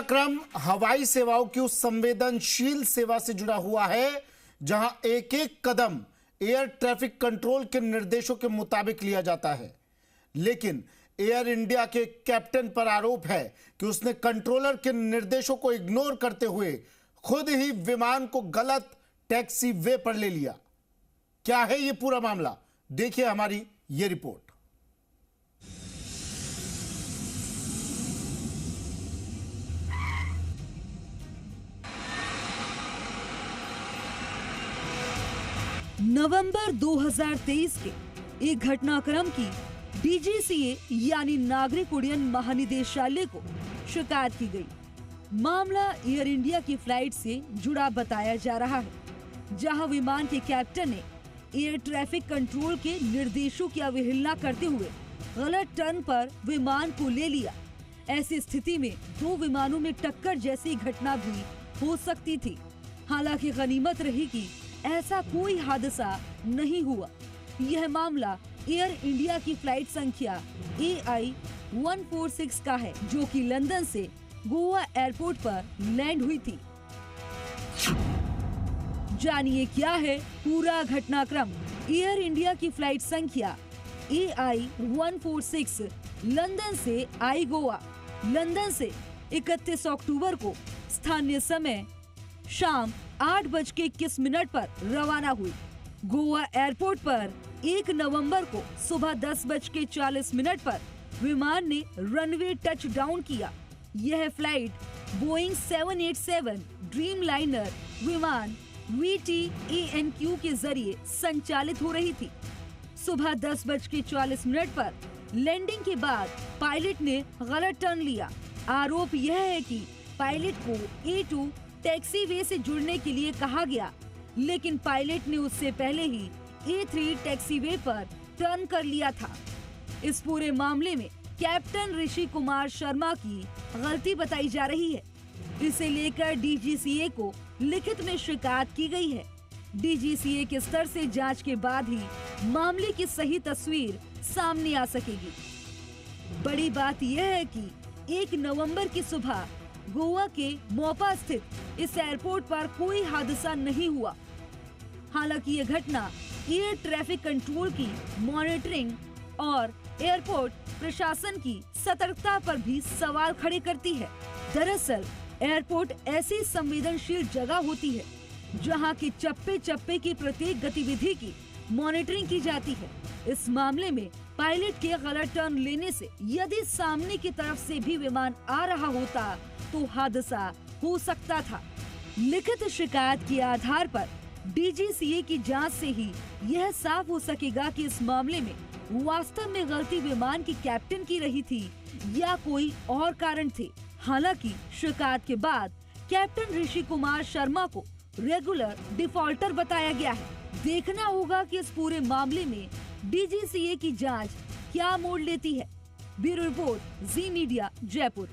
क्रम हवाई सेवाओं की उस संवेदनशील सेवा से जुड़ा हुआ है जहां एक एक कदम एयर ट्रैफिक कंट्रोल के निर्देशों के मुताबिक लिया जाता है। लेकिन एयर इंडिया के कैप्टन पर आरोप है कि उसने कंट्रोलर के निर्देशों को इग्नोर करते हुए खुद ही विमान को गलत टैक्सी वे पर ले लिया। क्या है यह पूरा मामला, देखिए हमारी यह रिपोर्ट। नवंबर 2023 के एक घटनाक्रम की डीजीसीए यानी नागरिक उड्डयन महानिदेशालय को शिकायत की गई। मामला एयर इंडिया की फ्लाइट से जुड़ा बताया जा रहा है, जहां विमान के कैप्टन ने एयर ट्रैफिक कंट्रोल के निर्देशों की अवहेलना करते हुए गलत टर्न पर विमान को ले लिया। ऐसी स्थिति में दो विमानों में टक्कर जैसी घटना भी हो सकती थी। हालांकि गनीमत रही कि ऐसा कोई हादसा नहीं हुआ। यह मामला एयर इंडिया की फ्लाइट संख्या AI-146 का है, जो कि लंदन से गोवा एयरपोर्ट पर लैंड हुई थी। जानिए क्या है पूरा घटनाक्रम। एयर इंडिया की फ्लाइट संख्या AI-146 लंदन से आई गोवा। लंदन से 31 अक्टूबर को स्थानीय समय शाम 8:21 पर रवाना हुई। गोवा एयरपोर्ट पर 1 नवंबर को सुबह 10:40 पर विमान ने रनवे टच डाउन किया। यह फ्लाइट बोइंग 787 ड्रीम लाइनर विमान VTANQ के जरिए संचालित हो रही थी। सुबह 10:40 पर लैंडिंग के बाद पायलट ने गलत टर्न लिया। आरोप यह है कि पायलट को A2 टैक्सी वे से जुड़ने के लिए कहा गया, लेकिन पायलट ने उससे पहले ही A3 टैक्सी वे पर टर्न कर लिया था। इस पूरे मामले में कैप्टन ऋषि कुमार शर्मा की गलती बताई जा रही है। इसे लेकर डीजीसीए को लिखित में शिकायत की गई है। डीजीसीए के स्तर से जांच के बाद ही मामले की सही तस्वीर सामने आ सकेगी। बड़ी बात यह है कि 1 नवंबर की सुबह गोवा के मोपा स्थित इस एयरपोर्ट पर कोई हादसा नहीं हुआ। हालांकि ये घटना एयर ट्रैफिक कंट्रोल की मॉनिटरिंग और एयरपोर्ट प्रशासन की सतर्कता पर भी सवाल खड़े करती है। दरअसल एयरपोर्ट ऐसी संवेदनशील जगह होती है जहां की चप्पे चप्पे की प्रत्येक गतिविधि की मॉनिटरिंग की जाती है। इस मामले में पायलट के गलत टर्न लेने से यदि सामने की तरफ से भी विमान आ रहा होता तो हादसा हो सकता था। लिखित शिकायत के आधार पर डीजीसीए की जांच से ही यह साफ हो सकेगा कि इस मामले में वास्तव में गलती विमान के कैप्टन की रही थी या कोई और कारण थे। हालांकि शिकायत के बाद कैप्टन ऋषि कुमार शर्मा को रेगुलर डिफॉल्टर बताया गया है। देखना होगा कि इस पूरे मामले में डीजीसीए की जांच क्या मोड़ लेती है। ब्यूरो रिपोर्ट, जी मीडिया, जयपुर।